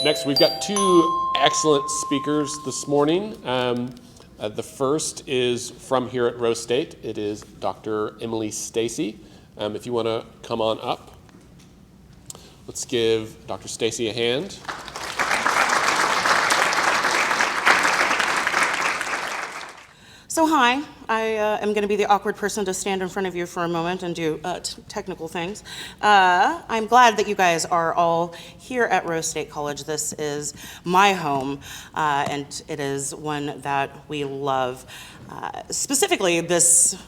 Next, we've got two excellent speakers this morning. The first is from here at Rose State. It is Dr. Emily Stacey. If you want to come on up, let's give Dr. Stacey a hand. So hi, I am going to be the awkward person to stand in front of you for a moment and do technical things. I'm glad that you guys are all here at Rose State College. This is my home, and it is one that we love. Specifically, this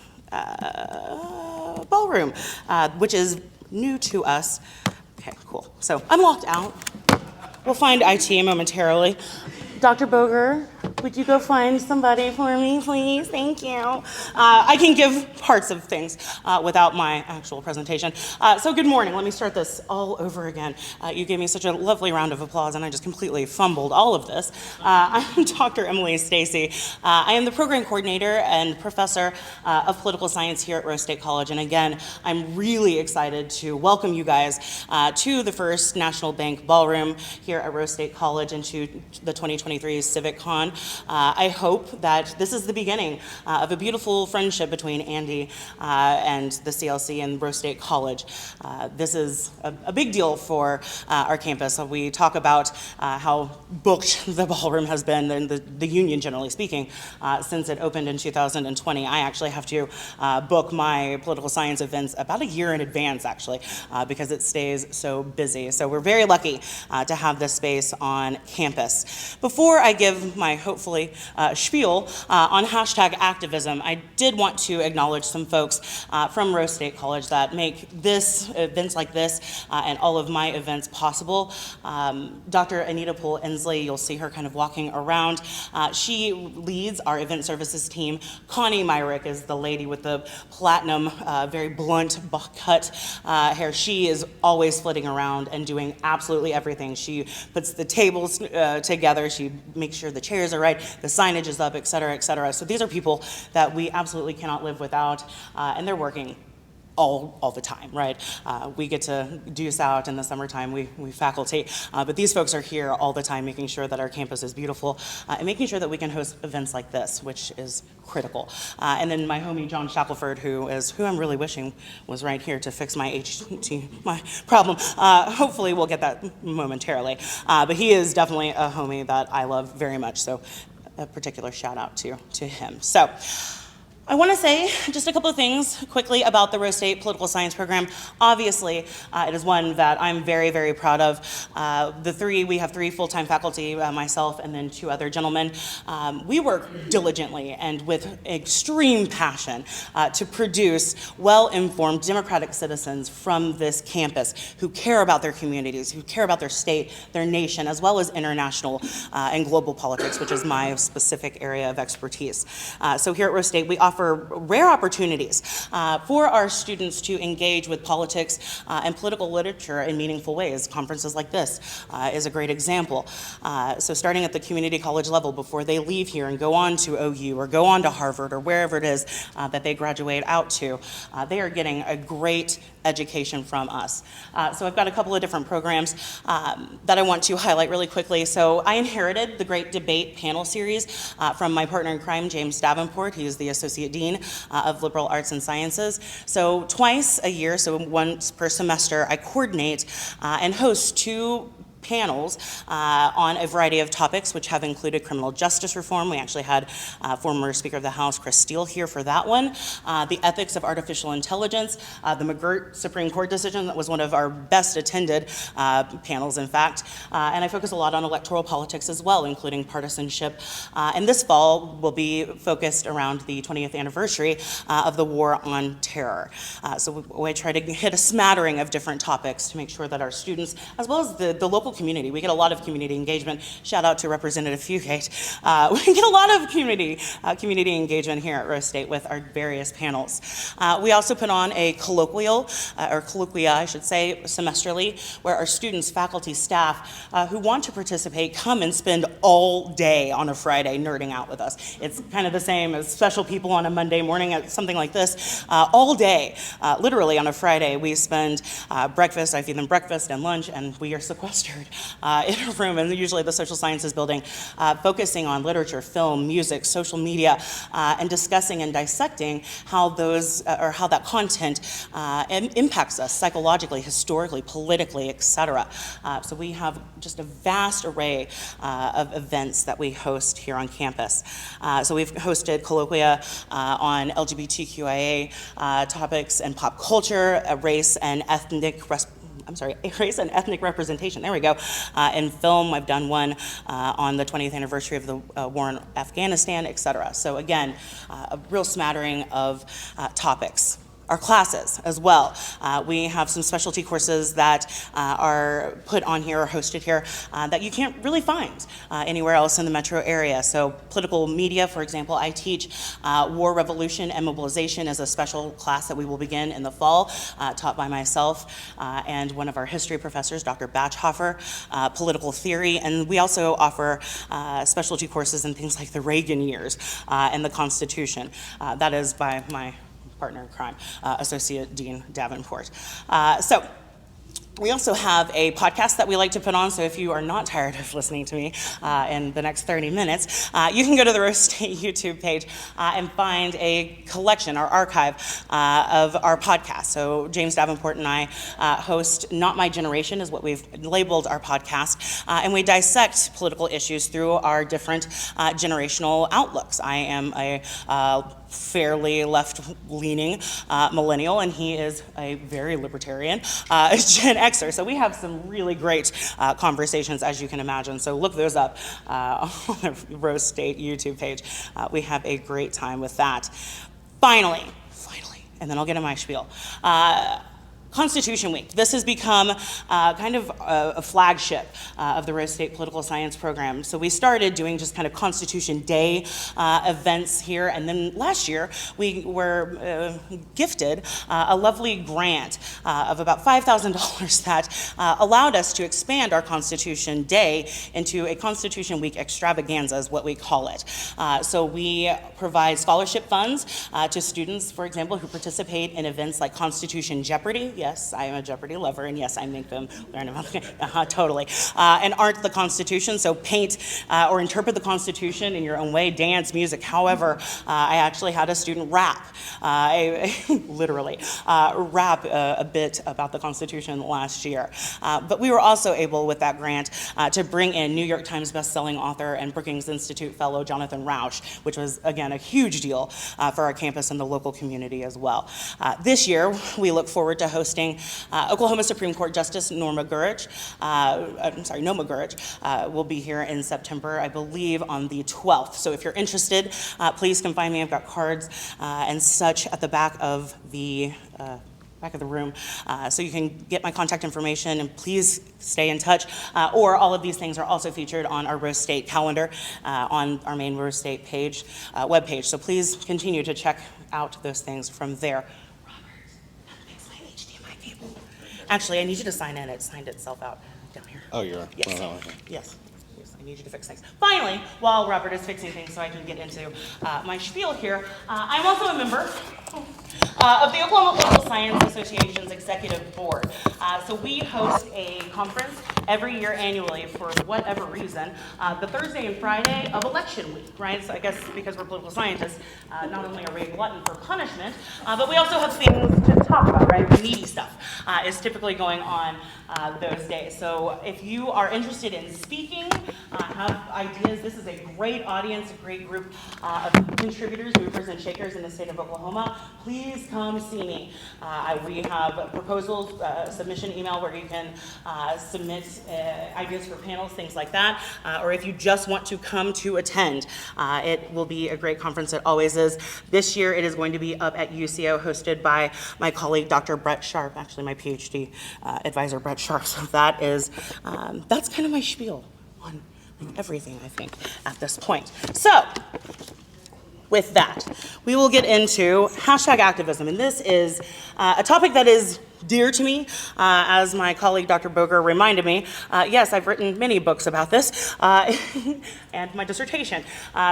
ballroom, which is new to us. Okay, cool. So I'm locked out. We'll find IT momentarily. Dr. Boger, would you go find somebody for me, please? Thank you. I can give parts of things without my actual presentation. So good morning. Let me start this all over again. You gave me such a lovely round of applause, and I just completely fumbled all of this. I'm Dr. Emily Stacey. I am the program coordinator and professor of political science here at Rose State College. And again, I'm really excited to welcome you guys to the first National Bank Ballroom here at Rose State College and to the 2023 Civics Con. I hope that this is the beginning of a beautiful friendship between Andy and the CLC and Rose State College. This is a big deal for our campus. We talk about how booked the ballroom has been, and the union generally speaking, since it opened in 2020. I actually have to book my political science events about a year in advance, actually, because it stays so busy. So we're very lucky to have this space on campus. Before I give my, hopefully, spiel on hashtag activism, I did want to acknowledge some folks from Rose State College that make events like this and all of my events possible. Dr. Anita Poole-Ensley, you'll see her kind of walking around. She leads our event services team. Connie Myrick is the lady with the platinum, very blunt cut hair. She is always flitting around and doing absolutely everything. She puts the tables together. She makes sure the chairs are right, the signage is up, et cetera, et cetera. So these are people that we absolutely cannot live without, and they're working all the time, right? We get to deuce out in the summertime, we faculty, but these folks are here all the time making sure that our campus is beautiful and making sure that we can host events like this, which is critical. And then my homie John Shackelford, who I'm really wishing was right here to fix my my problem. Hopefully we'll get that momentarily. But he is definitely a homie that I love very much, so a particular shout out to him. So I want to say just a couple of things quickly about the Rose State Political Science program. Obviously, it is one that I'm very, very proud of. We have three full-time faculty, myself and then two other gentlemen. We work diligently and with extreme passion to produce well-informed democratic citizens from this campus who care about their communities, who care about their state, their nation, as well as international and global politics, which is my specific area of expertise. So here at Rose State, we offer rare opportunities for our students to engage with politics and political literature in meaningful ways. Conferences like this is a great example. So starting at the community college level, before they leave here and go on to OU or go on to Harvard or wherever it is that they graduate out to, they are getting a great education from us. So I've got a couple of different programs that I want to highlight really quickly. So I inherited the Great Debate panel series from my partner in crime, James Davenport. He is the Associate Dean of Liberal Arts and Sciences. So twice a year, so once per semester, I coordinate and host two panels on a variety of topics, which have included criminal justice reform. We actually had former Speaker of the House, Chris Steele, here for that one. The ethics of artificial intelligence, the McGirt Supreme Court decision, that was one of our best attended panels, in fact. And I focus a lot on electoral politics as well, including partisanship. And this fall will be focused around the 20th anniversary of the War on Terror. So I try to hit a smattering of different topics to make sure that our students, as well as the local community. We get a lot of community engagement. Shout out to Representative Fugate. We get a lot of community engagement here at Rose State with our various panels. We also put on a colloquia, I should say, semesterly, where our students, faculty, staff who want to participate come and spend all day on a Friday nerding out with us. It's kind of the same as special people on a Monday morning at something like this. All day, literally on a Friday, we spend breakfast, I feed them breakfast and lunch, and we are sequestered gathered in a room, and usually the social sciences building, focusing on literature, film, music, social media, and discussing and dissecting how that content impacts us psychologically, historically, politically, etc. So we have just a vast array of events that we host here on campus. So we've hosted colloquia on LGBTQIA topics and pop culture, race and ethnic representation. There we go. In film, I've done one on the 20th anniversary of the war in Afghanistan, etc. So again, a real smattering of topics. Our classes as well. We have some specialty courses that are put on here or hosted here that you can't really find anywhere else in the metro area. So political media, for example, I teach War, Revolution, and Mobilization as a special class that we will begin in the fall, taught by myself and one of our history professors, Dr. Batchhofer, political theory, and we also offer specialty courses in things like the Reagan years and the Constitution. That is by my partner in crime, Associate Dean Davenport. So we also have a podcast that we like to put on, so if you are not tired of listening to me in the next 30 minutes, you can go to the Rose State YouTube page and find a collection, our archive of our podcast. So James Davenport and I host Not My Generation is what we've labeled our podcast, and we dissect political issues through our different generational outlooks. I am a fairly left-leaning millennial, and he is a very libertarian Gen Xer. So we have some really great conversations, as you can imagine. So look those up on the Rose State YouTube page. We have a great time with that. Finally, and then I'll get to my spiel. Constitution Week. This has become kind of a flagship of the Rose State Political Science program. So we started doing just kind of Constitution Day events here, and then last year we were gifted a lovely grant of about $5,000 that allowed us to expand our Constitution Day into a Constitution Week extravaganza, is what we call it. So we provide scholarship funds to students, for example, who participate in events like Constitution Jeopardy. Yes, I am a Jeopardy lover, and yes, I make them learn about totally. And Art the Constitution, so paint or interpret the Constitution in your own way, dance, music. However, I actually had a student rap, literally, rap a bit about the Constitution last year. But we were also able, with that grant, to bring in New York Times bestselling author and Brookings Institute fellow Jonathan Rauch, which was, again, a huge deal for our campus and the local community as well. This year, we look forward to hosting Oklahoma Supreme Court Justice Noma Gurich will be here in September, I believe, on the 12th. So if you're interested, please come find me. I've got cards and such at the back of the room, so you can get my contact information, and please stay in touch. Or all of these things are also featured on our Rose State calendar on our main Rose State page, webpage. So please continue to check out those things from there. Actually, I need you to sign in. It signed itself out down here. Oh, you're right. Yes. Oh, okay. Yes, I need you to fix things. Finally, while Robert is fixing things so I can get into my spiel here, I'm also a member of the Oklahoma Political Science Association's Executive Board. So we host a conference every year annually for whatever reason, the Thursday and Friday of election week, right? So I guess because we're political scientists, not only are we a glutton for punishment, but we also have things to talk about, right? The meaty stuff is typically going on those days. So if you are interested in speaking, have ideas, this is a great audience, a great group of contributors, movers and shakers in the state of Oklahoma. Please come see me. We have proposals, submission email where you can submit ideas for panels, things like that. Or if you just want to come to attend, it will be a great conference. It always is. This year it is going to be up at UCO, hosted by my colleague, Dr. Brett Sharp, actually my PhD advisor, Brett Sharp. So that is, that's kind of my spiel on everything, I think, at this point. So, with that, we will get into #activism, and this is a topic that is dear to me, as my colleague Dr. Boger reminded me. Yes, I've written many books about this, and my dissertation.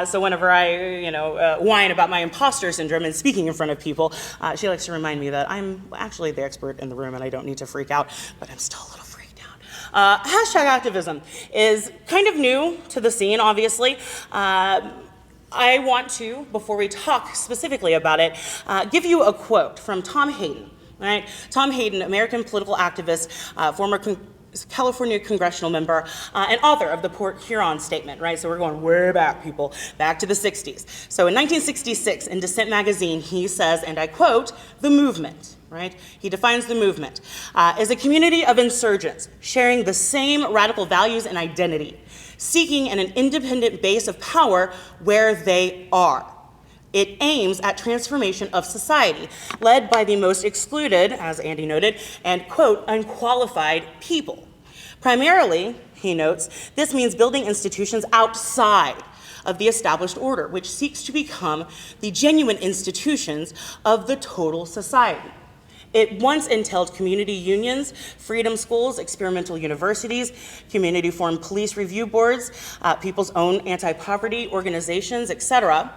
So whenever I, whine about my imposter syndrome and speaking in front of people, she likes to remind me that I'm actually the expert in the room and I don't need to freak out, but I'm still a little freaked Hashtag activism is kind of new to the scene, obviously. I want to, before we talk specifically about it, give you a quote from Tom Hayden. Right? Tom Hayden, American political activist, former California congressional member, and author of the Port Huron Statement, right? So we're going way back, people, back to the 60s. So in 1966, in Dissent magazine, he says, and I quote, "The movement," right? He defines the movement, "is a community of insurgents sharing the same radical values and identity, seeking an independent base of power where they are. It aims at transformation of society, led by the most excluded, as Andy noted, and, quote, unqualified people. Primarily," he notes, "this means building institutions outside of the established order, which seeks to become the genuine institutions of the total society. It once entailed community unions, freedom schools, experimental universities, community-formed police review boards, people's own anti-poverty organizations, etc.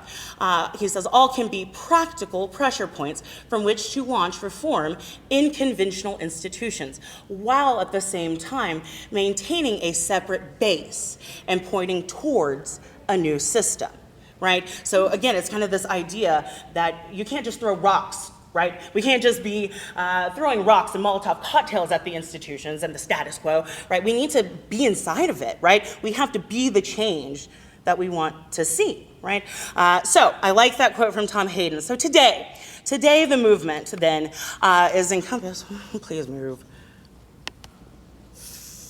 He says all can be practical pressure points from which to launch reform in conventional institutions, while at the same time maintaining a separate base and pointing towards a new system," right? So again, it's kind of this idea that you can't just throw rocks, right? We can't just be throwing rocks and Molotov cocktails at the institutions and the status quo, right? We need to be inside of it, right? We have to be the change that we want to see, right? So I like that quote from Tom Hayden. So today the movement then is encompassed, please move.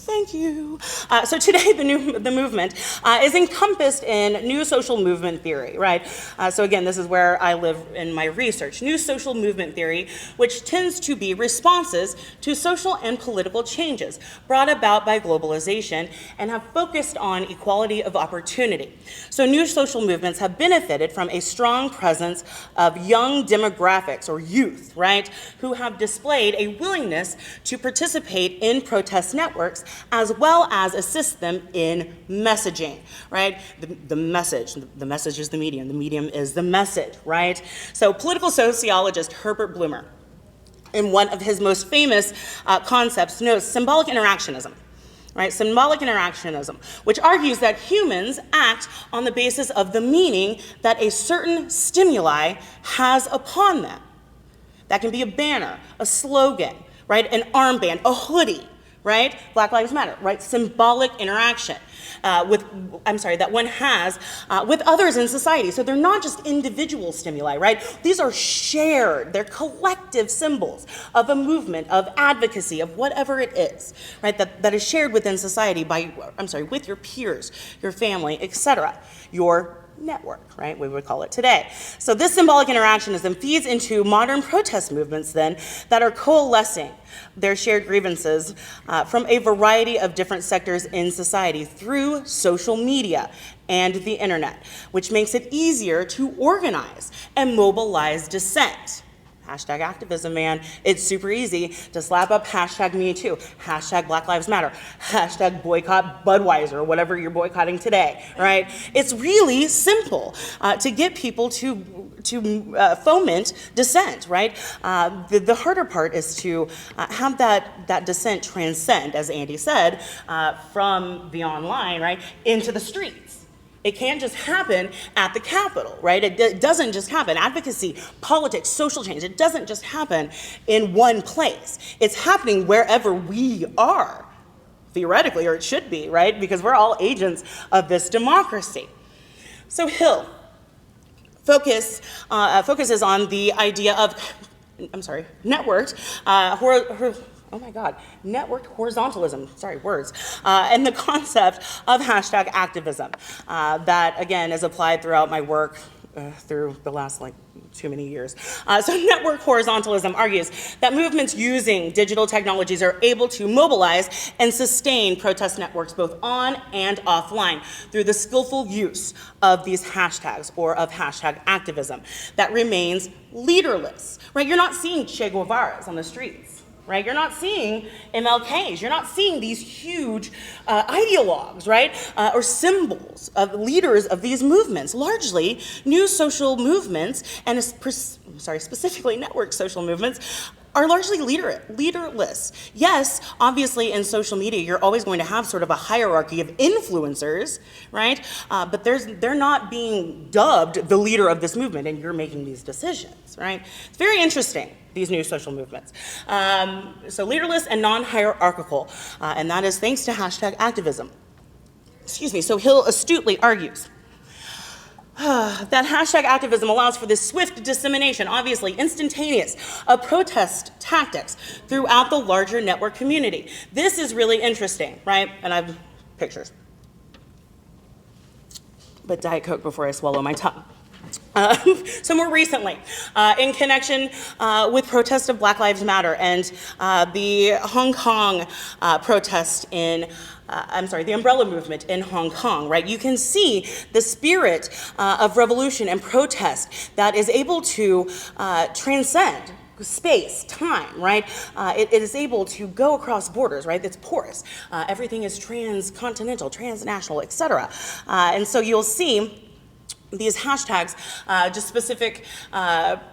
Thank you. So today, the movement is encompassed in new social movement theory, right? So again, this is where I live in my research. New social movement theory, which tends to be responses to social and political changes brought about by globalization and have focused on equality of opportunity. So new social movements have benefited from a strong presence of young demographics, or youth, right, who have displayed a willingness to participate in protest networks as well as assist them in messaging, right? The message is the medium is the message, right? So political sociologist Herbert Blumer, in one of his most famous concepts, notes symbolic interactionism, right? Symbolic interactionism, which argues that humans act on the basis of the meaning that a certain stimuli has upon them. That can be a banner, a slogan, right? An armband, a hoodie, right? Black Lives Matter, right? Symbolic interaction that one has with others in society. So they're not just individual stimuli, right? These are shared, they're collective symbols of a movement, of advocacy, of whatever it is, right? That is shared within society with your peers, your family, etc. Your network, right? We would call it today. So this symbolic interactionism feeds into modern protest movements then that are coalescing their shared grievances from a variety of different sectors in society through social media and the internet, which makes it easier to organize and mobilize dissent. Hashtag activism, man. It's super easy to slap up hashtag me too, hashtag Black Lives Matter, hashtag boycott Budweiser, or whatever you're boycotting today, right? It's really simple to get people to foment dissent, right? The harder part is to have that dissent transcend, as Andy said, from the online, right, into the streets. It can't just happen at the Capitol, right? It doesn't just happen. Advocacy, politics, social change, it doesn't just happen in one place. It's happening wherever we are, theoretically, or it should be, right? Because we're all agents of this democracy. So Hill focuses on the idea of, networked, networked horizontalism, and the concept of hashtag activism that, again, is applied throughout my work through the last, too many years. So network horizontalism argues that movements using digital technologies are able to mobilize and sustain protest networks both on and offline through the skillful use of these hashtags, or of hashtag activism, that remains leaderless, right? You're not seeing Che Guevaras on the streets, right? You're not seeing MLKs. You're not seeing these huge ideologues, right? Or symbols of leaders of these movements. Largely, new social movements, and specifically network social movements, are largely leaderless. Yes, obviously in social media, you're always going to have sort of a hierarchy of influencers, right? But they're not being dubbed the leader of this movement, and you're making these decisions, right? It's very interesting, these new social movements. So leaderless and non-hierarchical, and that is thanks to hashtag activism. Excuse me, so Hill astutely argues that hashtag activism allows for this swift dissemination, obviously instantaneous, of protest tactics throughout the larger network community. This is really interesting, right? And I've pictures. But Diet Coke before I swallow my tongue. So more recently, in connection with protests of Black Lives Matter and the Hong Kong protest the umbrella movement in Hong Kong, right? You can see the spirit of revolution and protest that is able to transcend space, time, right? It is able to go across borders, right? It's porous. Everything is transcontinental, transnational, et cetera. And so you'll see these hashtags, just specific,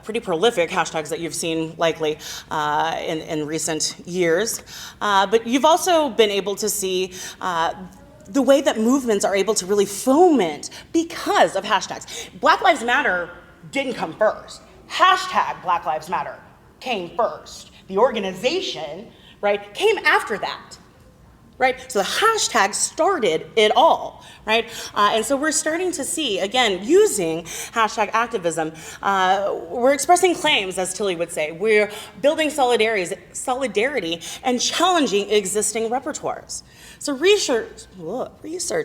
pretty prolific hashtags that you've seen likely in recent years. But you've also been able to see the way that movements are able to really foment because of hashtags. Black Lives Matter didn't come first. Hashtag Black Lives Matter came first. The organization, right, came after that. Right? So the hashtag started it all, right? And so we're starting to see, again, using hashtag activism, we're expressing claims, as Tilly would say. We're building solidarity and challenging existing repertoires. So research,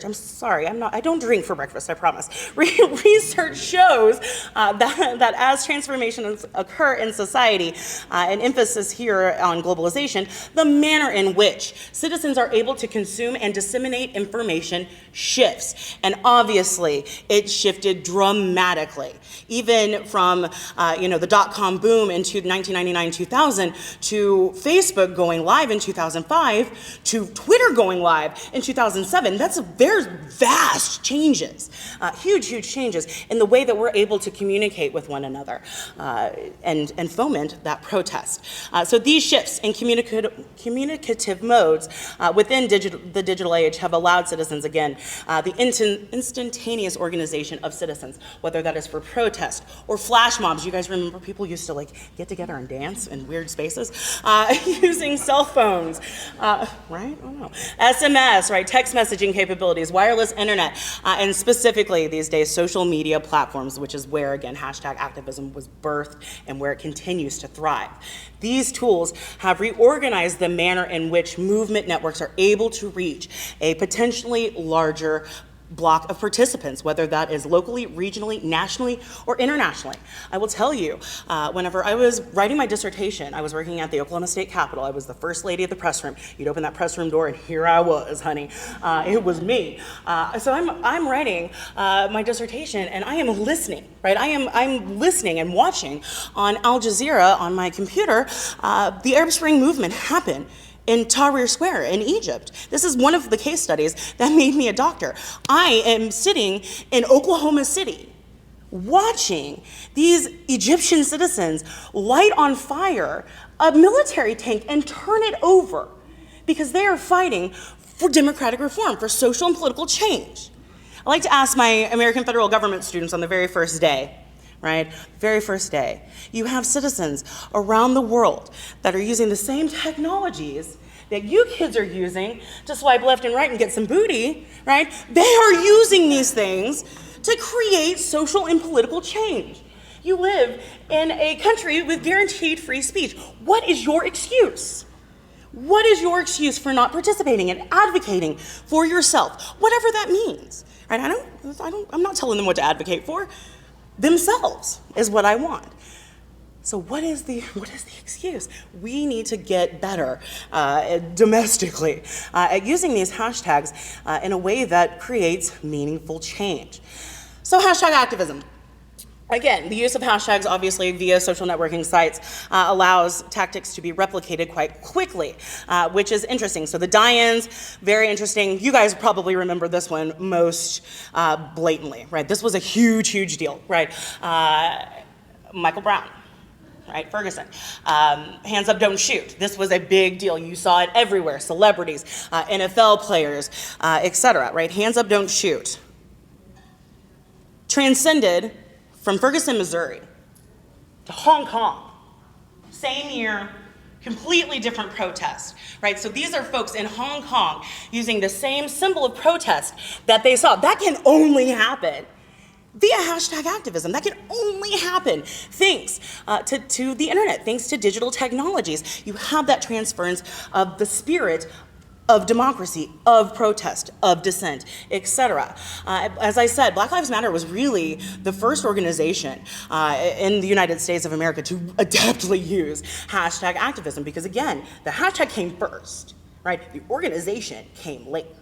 I'm sorry, I don't drink for breakfast, I promise. Research shows that as transformations occur in society, an emphasis here on globalization, the manner in which citizens are able to consume and disseminate information shifts. And obviously, it shifted dramatically. Even from the dot-com boom in 1999-2000 to Facebook going live in 2005 to Twitter going live in 2007, there's vast changes, huge changes in the way that we're able to communicate with one another and foment that protest. So these shifts in communicative modes within the digital age have allowed citizens, again, the instantaneous organization of citizens, whether that is for protest or flash mobs. You guys remember people used to get together and dance in weird spaces using cell phones, right? Oh no. SMS, right? Text messaging capabilities, wireless internet, and specifically these days, social media platforms, which is where, again, hashtag activism was birthed and where it continues to thrive. These tools have reorganized the manner in which movement networks are able to reach a potentially larger block of participants, whether that is locally, regionally, nationally, or internationally. I will tell you, whenever I was writing my dissertation, I was working at the Oklahoma State Capitol. I was the first lady of the press room. You'd open that press room door, and here I was, honey. It was me. So I'm writing my dissertation, and I am listening, right? I'm listening and watching on Al Jazeera on my computer the Arab Spring movement happen in Tahrir Square in Egypt. This is one of the case studies that made me a doctor. I am sitting in Oklahoma City watching these Egyptian citizens light on fire a military tank and turn it over because they are fighting for democratic reform, for social and political change. I like to ask my American federal government students on the very first day, right? Very first day. You have citizens around the world that are using the same technologies that you kids are using to swipe left and right and get some booty, right? They are using these things to create social and political change. You live in a country with guaranteed free speech. What is your excuse? What is your excuse for not participating and advocating for yourself, whatever that means? Right? I'm not telling them what to advocate for. Themselves is what I want. So what is the excuse? We need to get better domestically at using these hashtags in a way that creates meaningful change. So hashtag activism. Again, the use of hashtags, obviously, via social networking sites allows tactics to be replicated quite quickly, which is interesting. So the die-ins, very interesting. You guys probably remember this one most blatantly, right? This was a huge deal, right? Michael Brown. Right, Ferguson. Hands up, don't shoot. This was a big deal. You saw it everywhere. Celebrities, NFL players, etc. Right? Hands up, don't shoot. Transcended from Ferguson, Missouri to Hong Kong. Same year, completely different protest, right? So these are folks in Hong Kong using the same symbol of protest that they saw. That can only happen via hashtag activism. That can only happen thanks to the internet, thanks to digital technologies. You have that transference of the spirit of democracy, of protest, of dissent, etc. As I said, Black Lives Matter was really the first organization in the United States of America to adeptly use hashtag activism because, again, the hashtag came first, right? The organization came later.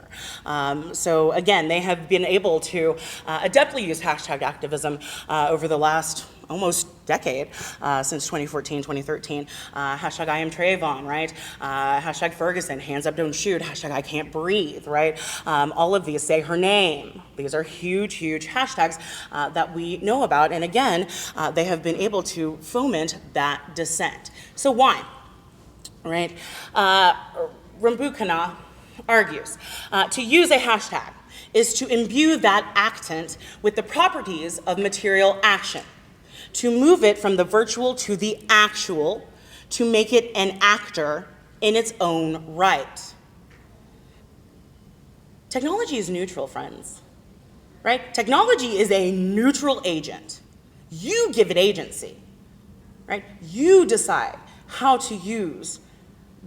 So again, they have been able to adeptly use hashtag activism over the last almost decade, since 2014, 2013. Hashtag I am Trayvon, right? Hashtag Ferguson, hands up, don't shoot. Hashtag I can't breathe, right? All of these, say her name. These are huge, huge hashtags that we know about. And again, they have been able to foment that dissent. So why, right? Rambukana argues to use a hashtag is to imbue that actant with the properties of material action, to move it from the virtual to the actual, to make it an actor in its own right. Technology is neutral, friends, right? Technology is a neutral agent. You give it agency, right? You decide how to use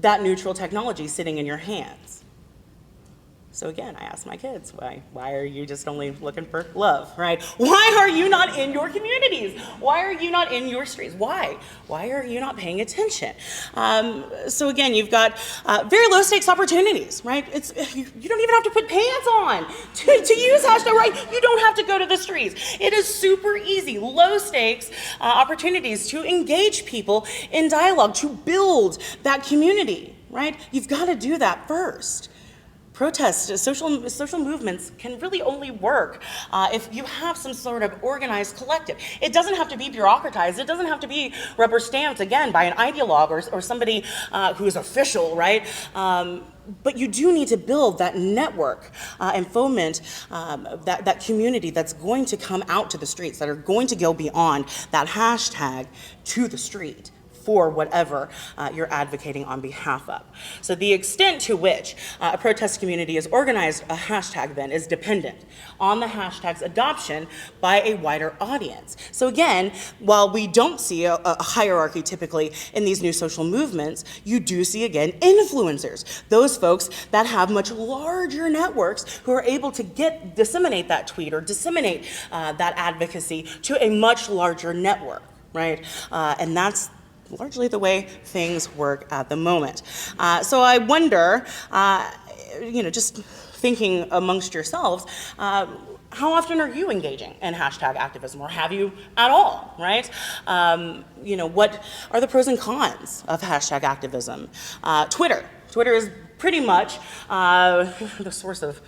that neutral technology sitting in your hands. So again, I ask my kids, why are you just only looking for love, right? Why are you not in your communities? Why are you not in your streets? Why? Why are you not paying attention? So again, you've got very low stakes opportunities, right? You don't even have to put pants on to use hashtag, right? You don't have to go to the streets. It is super easy, low stakes opportunities to engage people in dialogue, to build that community, right? You've got to do that first. Protests, social movements can really only work if you have some sort of organized collective. It doesn't have to be bureaucratized. It doesn't have to be rubber stamped, again, by an ideologue or somebody who is official, right? But you do need to build that network and foment that community that's going to come out to the streets, that are going to go beyond that hashtag to the street for whatever you're advocating on behalf of. So the extent to which a protest community is organized, a hashtag then, is dependent on the hashtag's adoption by a wider audience. So again, while we don't see a hierarchy typically in these new social movements, you do see, again, influencers, those folks that have much larger networks who are able to disseminate that tweet or disseminate that advocacy to a much larger network, right? And that's largely the way things work at the moment. So I wonder, just thinking amongst yourselves, how often are you engaging in hashtag activism, or have you at all, right? What are the pros and cons of hashtag activism? Twitter is pretty much the source of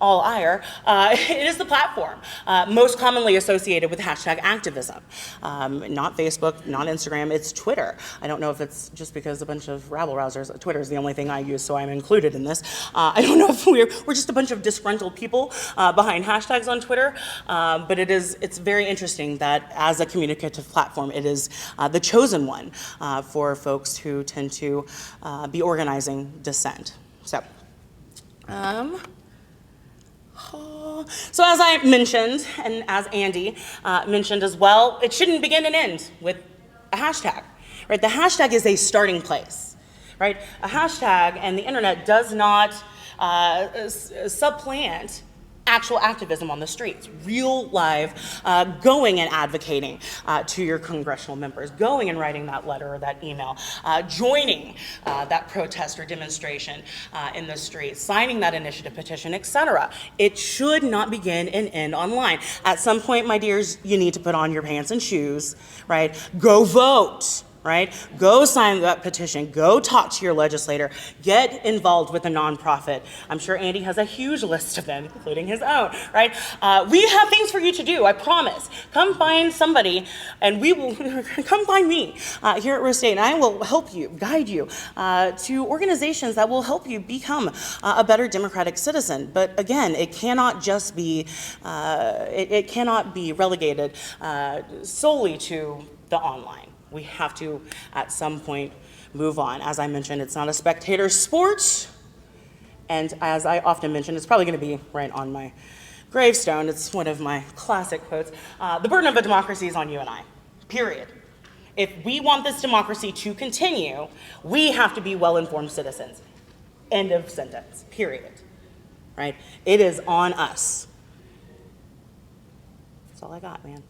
all ire. It is the platform most commonly associated with hashtag activism. Not Facebook, not Instagram, it's Twitter. I don't know if it's just because a bunch of rabble-rousers. Twitter is the only thing I use, so I'm included in this. I don't know if we're just a bunch of disgruntled people behind hashtags on Twitter, but it's very interesting that as a communicative platform, it is the chosen one for folks who tend to be organizing dissent. So as I mentioned, and as Andy mentioned as well, it shouldn't begin and end with a hashtag, right? The hashtag is a starting place, right? A hashtag and the internet does not supplant actual activism on the streets, real live going and advocating to your congressional members, going and writing that letter or that email, joining that protest or demonstration in the streets, signing that initiative petition, etc. It should not begin and end online. At some point, my dears, you need to put on your pants and shoes, right? Go vote. right? Go sign that petition. Go talk to your legislator. Get involved with a nonprofit. I'm sure Andy has a huge list of them, including his own, right? We have things for you to do, I promise. Come find somebody, and we will, come find me here at Rose State, and I will help you, guide you to organizations that will help you become a better democratic citizen. But again, it cannot just be, it cannot be relegated solely to the online. We have to, at some point, move on. As I mentioned, it's not a spectator sport. And as I often mention, it's probably going to be right on my gravestone. It's one of my classic quotes. The burden of a democracy is on you and I, period. If we want this democracy to continue, we have to be well-informed citizens. End of sentence, period. Right? It is on us. That's all I got, man.